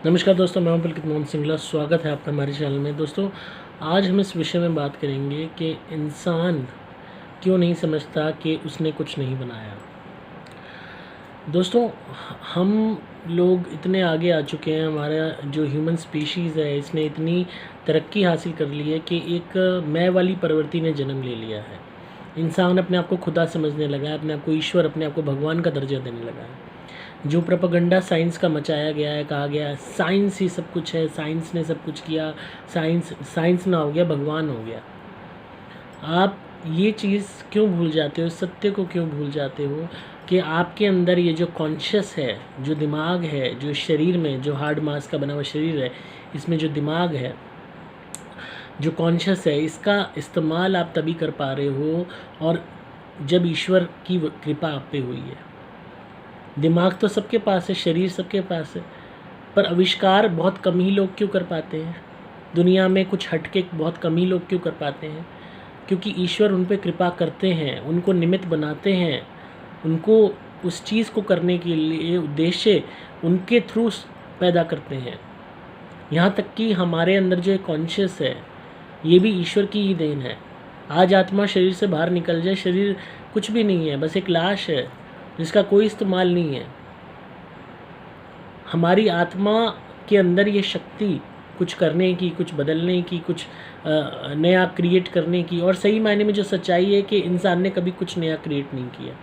नमस्कार दोस्तों, मैं हूं पुलकित मोहन सिंगला। स्वागत है आपका हमारे चैनल में। दोस्तों, आज हम इस विषय में बात करेंगे कि इंसान क्यों नहीं समझता कि उसने कुछ नहीं बनाया। दोस्तों, हम लोग इतने आगे आ चुके हैं, हमारा जो ह्यूमन स्पीशीज़ है इसने इतनी तरक्की हासिल कर ली है कि एक मैं वाली प्रवृत्ति ने जन्म ले लिया है। इंसान अपने आप को खुदा समझने लगा है, अपने आप को ईश्वर, अपने आप को भगवान का दर्जा देने लगा है। जो प्रोपेगेंडा साइंस का मचाया गया है, कहा गया है साइंस ही सब कुछ है, साइंस ने सब कुछ किया, साइंस ना हो गया भगवान हो गया। आप ये चीज़ क्यों भूल जाते हो, सत्य को क्यों भूल जाते हो कि आपके अंदर ये जो कॉन्शियस है, जो दिमाग है, जो शरीर में जो हार्ड मास का बना हुआ शरीर है, इसमें जो दिमाग है, जो कॉन्शियस है, इसका इस्तेमाल आप तभी कर पा रहे हो और जब ईश्वर की कृपा आप पे हुई है। दिमाग तो सबके पास है, शरीर सबके पास है, पर आविष्कार बहुत कम ही लोग क्यों कर पाते हैं। दुनिया में कुछ हटके बहुत कम ही लोग क्यों कर पाते हैं? क्योंकि ईश्वर उन पे कृपा करते हैं, उनको निमित्त बनाते हैं, उनको उस चीज़ को करने के लिए उद्देश्य उनके थ्रू पैदा करते हैं। यहाँ तक कि हमारे अंदर जो एक कॉन्शियस है, ये भी ईश्वर की ही देन है। आज आत्मा शरीर से बाहर निकल जाए, शरीर कुछ भी नहीं है, बस एक लाश है जिसका कोई इस्तेमाल नहीं है। हमारी आत्मा के अंदर ये शक्ति कुछ करने की, कुछ बदलने की, कुछ नया क्रिएट करने की, और सही मायने में जो सच्चाई है कि इंसान ने कभी कुछ नया क्रिएट नहीं किया।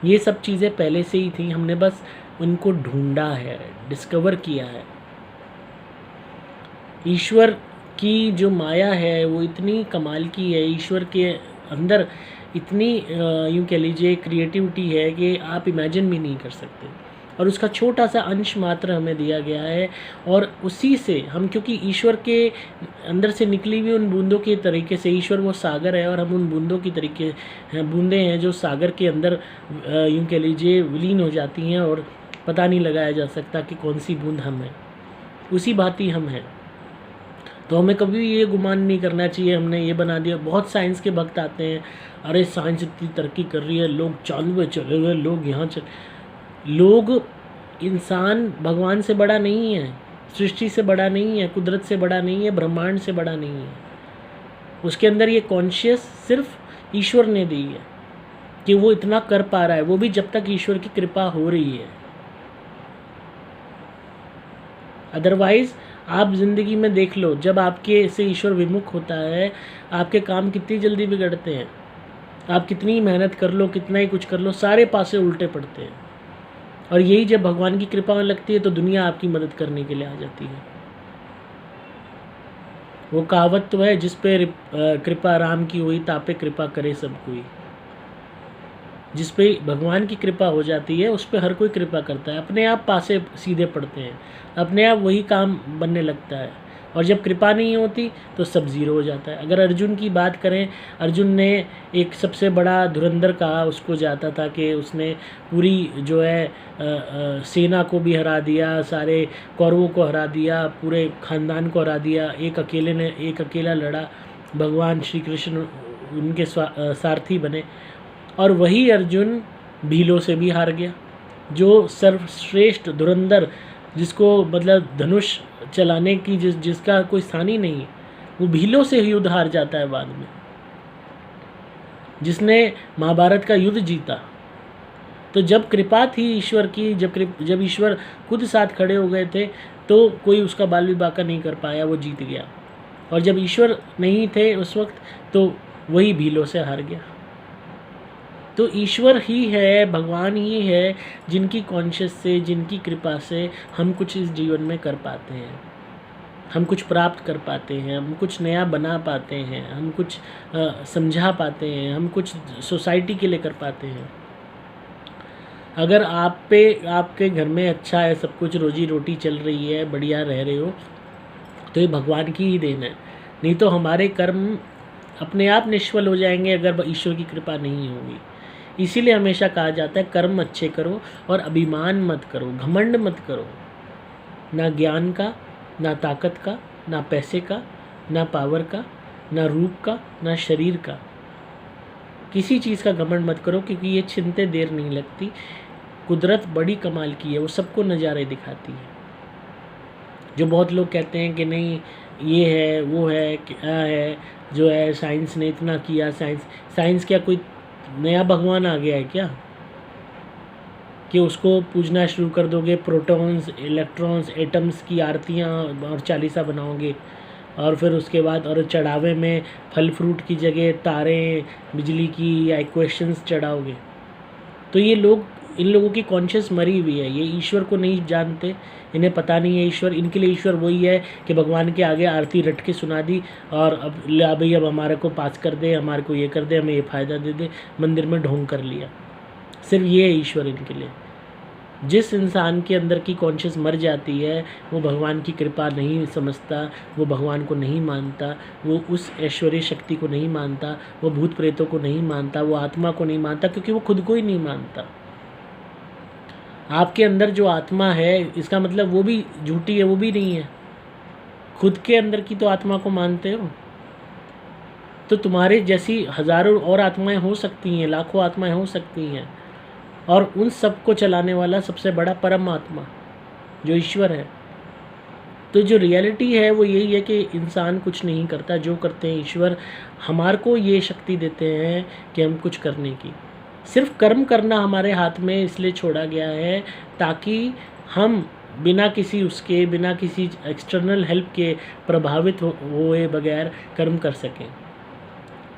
ये सब चीज़ें पहले से ही थी, हमने बस उनको ढूंढा है, डिस्कवर किया है। ईश्वर की जो माया है वो इतनी कमाल की है, ईश्वर के अंदर इतनी यूँ कह लीजिए क्रिएटिविटी है कि आप इमेजिन भी नहीं कर सकते, और उसका छोटा सा अंश मात्र हमें दिया गया है। और उसी से हम, क्योंकि ईश्वर के अंदर से निकली हुई उन बूंदों के तरीके से, ईश्वर वो सागर है और हम उन बूंदों की तरीके बूंदें हैं जो सागर के अंदर यूँ कह लीजिए विलीन हो जाती हैं और पता नहीं लगाया जा सकता कि कौन सी बूंद हम हैं। उसी भांति हम हैं। तो हमें कभी ये गुमान नहीं करना चाहिए हमने ये बना दिया। बहुत साइंस के भक्त आते हैं, अरे साइंस इतनी तरक्की कर रही है, लोग चांद पे चले गए, लोग यहाँ लोग, इंसान भगवान से बड़ा नहीं है, सृष्टि से बड़ा नहीं है, कुदरत से बड़ा नहीं है, ब्रह्मांड से बड़ा नहीं है। उसके अंदर ये कॉन्शियस सिर्फ ईश्वर ने दी है कि वो इतना कर पा रहा है, वो भी जब तक ईश्वर की कृपा हो रही है। अदरवाइज़ आप ज़िंदगी में देख लो, जब आपके से ईश्वर विमुख होता है, आपके काम कितनी जल्दी बिगड़ते हैं। आप कितनी मेहनत कर लो, कितना ही कुछ कर लो, सारे पासे उल्टे पड़ते हैं। और यही जब भगवान की कृपा में लगती है तो दुनिया आपकी मदद करने के लिए आ जाती है। वो कहावत तो है, जिस पे कृपा राम की हुई, तापे कृपा करे सब कोई। जिस पे भगवान की कृपा हो जाती है उस पे हर कोई कृपा करता है, अपने आप पासे सीधे पड़ते हैं, अपने आप वही काम बनने लगता है। और जब कृपा नहीं होती तो सब ज़ीरो हो जाता है। अगर अर्जुन की बात करें, अर्जुन ने एक सबसे बड़ा धुरंधर कहा उसको जाता था कि उसने पूरी जो है सेना को भी हरा दिया, सारे कौरवों को हरा दिया, पूरे ख़ानदान को हरा दिया। एक अकेला लड़ा, भगवान श्री कृष्ण उनके सारथी बने। और वही अर्जुन भीलों से भी हार गया, जो सर्वश्रेष्ठ धुरंधर, जिसको मतलब धनुष चलाने की जिसका कोई स्थान ही नहीं, वो भीलों से युद्ध हार जाता है बाद में, जिसने महाभारत का युद्ध जीता। तो जब कृपा थी ईश्वर की, जब ईश्वर खुद साथ खड़े हो गए थे, तो कोई उसका बाल भी बाका नहीं कर पाया, वो जीत गया। और जब ईश्वर नहीं थे उस वक्त, तो वही भीलों से हार गया। तो ईश्वर ही है, भगवान ही है, जिनकी कॉन्शियस से, जिनकी कृपा से हम कुछ इस जीवन में कर पाते हैं, हम कुछ प्राप्त कर पाते हैं, हम कुछ नया बना पाते हैं, हम कुछ समझा पाते हैं, हम कुछ सोसाइटी के लिए कर पाते हैं। अगर आपके घर में अच्छा है, सब कुछ रोजी रोटी चल रही है, बढ़िया रह रहे हो, तो ये भगवान की ही देन है। नहीं तो हमारे कर्म अपने आप निष्फल हो जाएंगे अगर ईश्वर की कृपा नहीं होगी। इसीलिए हमेशा कहा जाता है कर्म अच्छे करो और अभिमान मत करो, घमंड मत करो। ना ज्ञान का, ना ताकत का, ना पैसे का, ना पावर का, ना रूप का, ना शरीर का, किसी चीज़ का घमंड मत करो, क्योंकि ये छिनते देर नहीं लगती। कुदरत बड़ी कमाल की है, वो सबको नज़ारे दिखाती है। जो बहुत लोग कहते हैं कि नहीं ये है वो है क्या है, जो है साइंस ने इतना किया, साइंस क्या कोई नया भगवान आ गया है क्या कि उसको पूजना शुरू कर दोगे? प्रोटॉन्स, इलेक्ट्रॉन्स, एटम्स की आरतियाँ और चालीसा बनाओगे, और फिर उसके बाद और चढ़ावे में फल फ्रूट की जगह तारे, बिजली की या इक्वेशंस चढ़ाओगे। तो ये लोग, इन लोगों की कॉन्शियस मरी हुई है, ये ईश्वर को नहीं जानते, इन्हें पता नहीं है ईश्वर। इनके लिए ईश्वर वही है कि भगवान के आगे आरती रट के सुना दी और अब ला भाई अब हमारे को पास कर दे, हमारे को ये कर दे, हमें ये फ़ायदा दे दे, मंदिर में ढोंग कर लिया। सिर्फ ये है ईश्वर इनके लिए। जिस इंसान के अंदर की कॉन्शियस मर जाती है वो भगवान की कृपा नहीं समझता, वो भगवान को नहीं मानता, वो उस ऐश्वर्य शक्ति को नहीं मानता, वो भूत प्रेतों को नहीं मानता, वो आत्मा को नहीं मानता, क्योंकि वो खुद को ही नहीं मानता। आपके अंदर जो आत्मा है इसका मतलब वो भी झूठी है, वो भी नहीं है। खुद के अंदर की तो आत्मा को मानते हो, तो तुम्हारे जैसी हज़ारों और आत्माएं हो सकती हैं, लाखों आत्माएं हो सकती हैं, और उन सब को चलाने वाला सबसे बड़ा परमात्मा जो ईश्वर है। तो जो रियलिटी है वो यही है कि इंसान कुछ नहीं करता, जो करते हैं ईश्वर। हमारे को ये शक्ति देते हैं कि हम कुछ करने की, सिर्फ कर्म करना हमारे हाथ में इसलिए छोड़ा गया है ताकि हम बिना किसी एक्सटर्नल हेल्प के प्रभावित हुए बगैर कर्म कर सकें।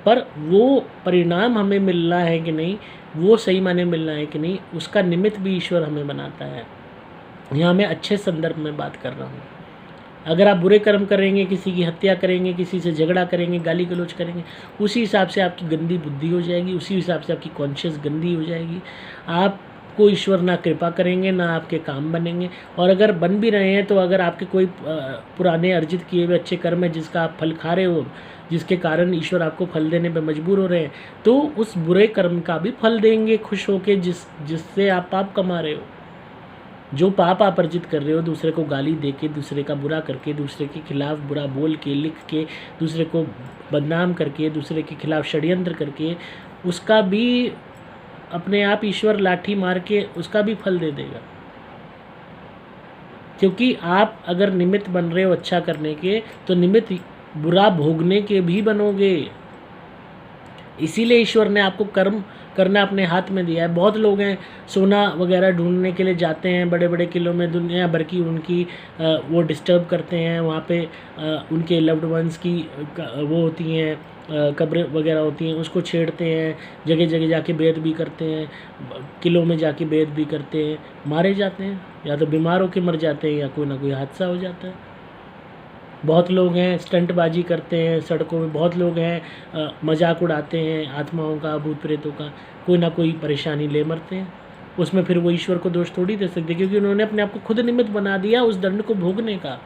पर वो परिणाम हमें मिलना है कि नहीं, वो सही माने मिलना है कि नहीं, उसका निमित्त भी ईश्वर हमें बनाता है। यहाँ मैं अच्छे संदर्भ में बात कर रहा हूँ। अगर आप बुरे कर्म करेंगे, किसी की हत्या करेंगे, किसी से झगड़ा करेंगे, गाली गलौज करेंगे, उसी हिसाब से आपकी गंदी बुद्धि हो जाएगी, उसी हिसाब से आपकी कॉन्शियस गंदी हो जाएगी। आपको ईश्वर ना कृपा करेंगे, ना आपके काम बनेंगे। और अगर बन भी रहे हैं तो अगर आपके कोई पुराने अर्जित किए हुए अच्छे कर्म है जिसका आप फल खा रहे हो, जिसके कारण ईश्वर आपको फल देने पर मजबूर हो रहे हैं, तो उस बुरे कर्म का भी फल देंगे खुश होके, जिससे आप पाप कमा रहे हो। जो पाप आप अर्जित कर रहे हो, दूसरे को गाली दे के, दूसरे का बुरा करके, दूसरे के खिलाफ बुरा बोल के, लिख के, दूसरे को बदनाम करके, दूसरे के खिलाफ षड्यंत्र करके, उसका भी अपने आप ईश्वर लाठी मार के उसका भी फल दे देगा। क्योंकि आप अगर निमित्त बन रहे हो अच्छा करने के, तो निमित्त बुरा भोगने के भी बनोगे। इसीलिए ईश्वर ने आपको कर्म करना अपने हाथ में दिया है। बहुत लोग हैं सोना वगैरह ढूंढने के लिए जाते हैं बड़े बड़े किलों में, दुनिया भर की उनकी वो डिस्टर्ब करते हैं। वहाँ पे उनके लव्ड वंस की वो होती हैं, कब्रें वगैरह होती हैं, उसको छेड़ते हैं, जगह जगह जाके बेद भी करते हैं, किलों में जाके बेद भी करते हैं, मारे जाते हैं, या तो बीमार होकर मर जाते हैं या कोई ना कोई हादसा हो जाता है। बहुत लोग हैं स्टंटबाजी करते हैं सड़कों में, बहुत लोग हैं मजाक उड़ाते हैं आत्माओं का, भूत प्रेतों का, कोई ना कोई परेशानी ले मरते हैं। उसमें फिर वो ईश्वर को दोष थोड़ी दे सकते, क्योंकि उन्होंने अपने आप को खुद निमित्त बना दिया उस दंड को भोगने का।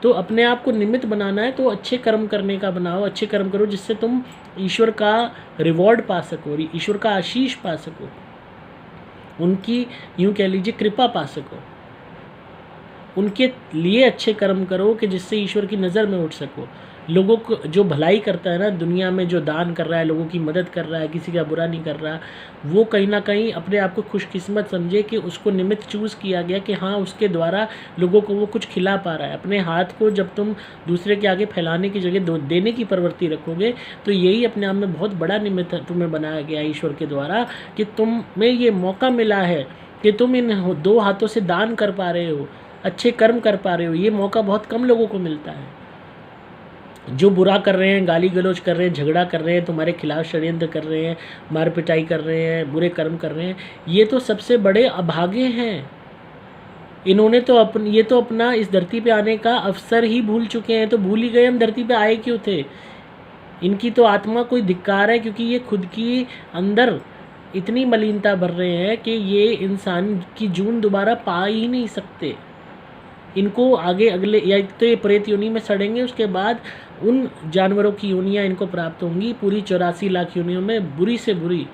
तो अपने आप को निमित्त बनाना है तो अच्छे कर्म करने का बनाओ, अच्छे कर्म करो जिससे तुम ईश्वर का रिवॉर्ड पा सको, ईश्वर का आशीष पा सको, उनकी यूँ कह लीजिए कृपा पा सको। उनके लिए अच्छे कर्म करो कि जिससे ईश्वर की नज़र में उठ सको। लोगों को जो भलाई करता है ना दुनिया में, जो दान कर रहा है, लोगों की मदद कर रहा है, किसी का बुरा नहीं कर रहा, वो कहीं ना कहीं अपने आप को खुशकिस्मत समझे कि उसको निमित्त चूज़ किया गया कि हाँ उसके द्वारा लोगों को वो कुछ खिला पा रहा है। अपने हाथ को जब तुम दूसरे के आगे फैलाने की जगह देने की प्रवृत्ति रखोगे तो यही अपने आप में बहुत बड़ा निमित्त तुम्हें बनाया गया है ईश्वर के द्वारा कि तुम्हें ये मौका मिला है कि तुम इन दो हाथों से दान कर पा रहे हो, अच्छे कर्म कर पा रहे हो। ये मौका बहुत कम लोगों को मिलता है। जो बुरा कर रहे हैं, गाली गलौज कर रहे हैं, झगड़ा कर रहे हैं, तुम्हारे खिलाफ षड्यंत्र कर रहे हैं, मार पिटाई कर रहे हैं, बुरे कर्म कर रहे हैं, ये तो सबसे बड़े अभागे हैं। इन्होंने तो ये तो अपना इस धरती पे आने का अवसर ही भूल चुके हैं। तो भूल ही गए हम धरती पे आए क्यों थे। इनकी तो आत्मा कोई धिक्कार है, क्योंकि ये खुद की अंदर इतनी मलिनता भर रहे हैं कि ये इंसान की जून दोबारा पा ही नहीं सकते। इनको आगे अगले या तो ये प्रेत योनि में सड़ेंगे, उसके बाद उन जानवरों की योनियाँ इनको प्राप्त होंगी पूरी 84 लाख योनियों में, बुरी से बुरी।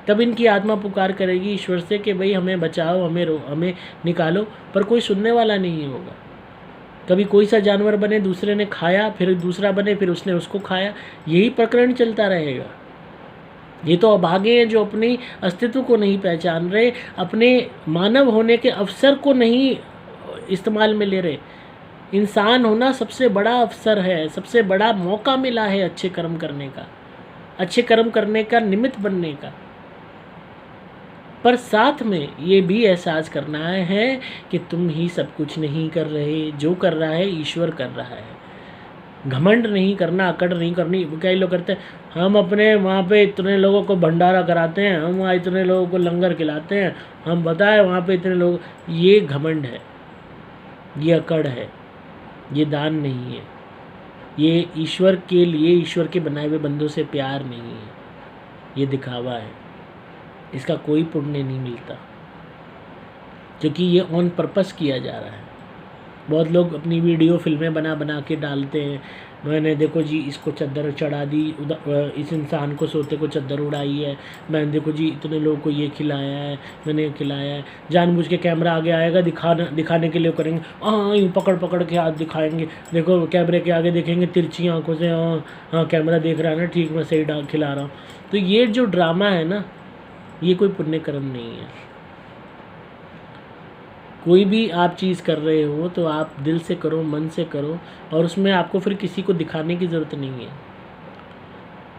तब इनकी आत्मा पुकार करेगी ईश्वर से कि भाई हमें बचाओ, हमें निकालो, पर कोई सुनने वाला नहीं होगा। कभी कोई सा जानवर बने, दूसरे ने खाया, फिर दूसरा बने, फिर उसने उसको खाया, यही प्रकरण चलता रहेगा। ये तो अभागे हैं जो अपने अस्तित्व को नहीं पहचान रहे, अपने मानव होने के अवसर को नहीं इस्तेमाल में ले रहे। इंसान होना सबसे बड़ा अवसर है, सबसे बड़ा मौका मिला है अच्छे कर्म करने का, अच्छे कर्म करने का निमित्त बनने का। पर साथ में ये भी एहसास करना है कि तुम ही सब कुछ नहीं कर रहे, जो कर रहा है ईश्वर कर रहा है। घमंड नहीं करना, अकड़ नहीं करनी। कई लोग करते हैं, हम अपने वहाँ पे इतने लोगों को भंडारा कराते हैं, हम वहाँ इतने लोगों को लंगर खिलाते हैं, हम बताए वहाँ पे इतने लोग। ये घमंड है, ये अकड़ है, ये दान नहीं है, ये ईश्वर के लिए, ईश्वर के बनाए हुए बंदों से प्यार नहीं है, ये दिखावा है। इसका कोई पुण्य नहीं मिलता, क्योंकि ये ऑन पर्पस किया जा रहा है। बहुत लोग अपनी वीडियो फिल्में बना बना के डालते हैं, मैंने देखो जी इसको चद्दर चढ़ा दी, इस इंसान को सोते को चद्दर उड़ाई है, मैंने देखो जी इतने लोगों को ये खिलाया है, मैंने ये खिलाया है। जानबूझ के कैमरा आगे आएगा, दिखाने के लिए करेंगे, हाँ यूँ पकड़ पकड़ के हाथ दिखाएंगे, देखो कैमरे के आगे देखेंगे तिरछी आंखों से, हाँ हाँ कैमरा देख रहा है ना, ठीक मैं सही खिला रहा हूँ। तो ये जो ड्रामा है ना, ये कोई पुण्य कर्म नहीं है। कोई भी आप चीज़ कर रहे हो तो आप दिल से करो, मन से करो, और उसमें आपको फिर किसी को दिखाने की ज़रूरत नहीं है।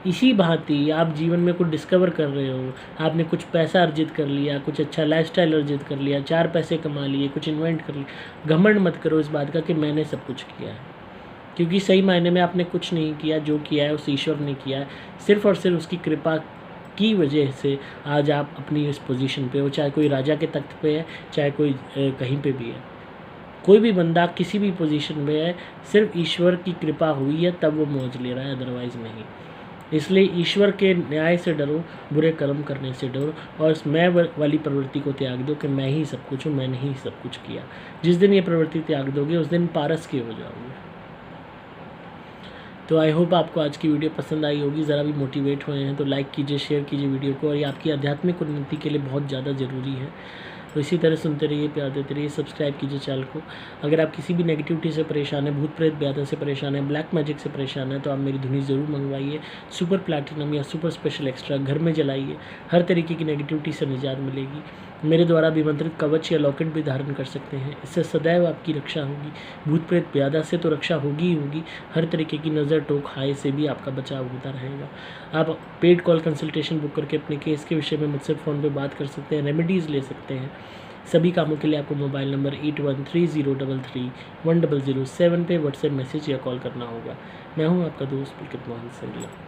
इसी भांति आप जीवन में कुछ डिस्कवर कर रहे हो, आपने कुछ पैसा अर्जित कर लिया, कुछ अच्छा लाइफस्टाइल अर्जित कर लिया, 4 पैसे कमा लिए, कुछ इन्वेंट कर लिया, घमंड मत करो इस बात का कि मैंने सब कुछ किया है, क्योंकि सही मायने में आपने कुछ नहीं किया। जो किया है उस ईश्वर ने किया है, सिर्फ़ और सिर्फ उसकी कृपा की वजह से आज आप अपनी इस पोजीशन पे हो। चाहे कोई राजा के तख्त पे है, चाहे कोई कहीं पे भी है, कोई भी बंदा किसी भी पोजीशन में है, सिर्फ ईश्वर की कृपा हुई है तब वो मौज ले रहा है, अदरवाइज़ नहीं। इसलिए ईश्वर के न्याय से डरो, बुरे कर्म करने से डरो, और इस मैं वाली प्रवृत्ति को त्याग दो कि मैं ही सब कुछ हूँ, मैंने ही सब कुछ किया। जिस दिन ये प्रवृत्ति त्याग दोगे उस दिन पारस के हो जाओगे। तो आई होप आपको आज की वीडियो पसंद आई होगी। ज़रा भी मोटिवेट हुए हैं तो लाइक कीजिए, शेयर कीजिए वीडियो को, और ये आपकी आध्यात्मिक उन्नति के लिए बहुत ज़्यादा ज़रूरी है। तो इसी तरह सुनते रहिए, प्यार देते रहिए, सब्सक्राइब कीजिए चैनल को। अगर आप किसी भी नेगेटिविटी से परेशान है, भूत प्रेत ब्यादन से परेशान है, ब्लैक मैजिक से परेशान है, तो आप मेरी धुनी ज़रूर मंगवाइए। सुपर प्लैटिनम या सुपर स्पेशल एक्स्ट्रा घर में जलाइए, हर तरीके की नेगेटिविटी से निजात मिलेगी। मेरे द्वारा अभिमंत्रित कवच या लॉकेट भी धारण कर सकते हैं, इससे सदैव आपकी रक्षा होगी। भूत प्रेत ब्यादा से तो रक्षा होगी ही होगी, हर तरीके की नज़र टोक हाय से भी आपका बचाव होता रहेगा। आप पेड कॉल कंसल्टेशन बुक करके अपने केस के विषय में मुझसे फ़ोन पे बात कर सकते हैं, रेमेडीज़ ले सकते हैं। सभी कामों के लिए आपको मोबाइल नंबर 8130331007 पे व्हाट्सएप मैसेज या कॉल करना होगा। मैं हूं आपका दोस्त पुलकित मोहन संगला।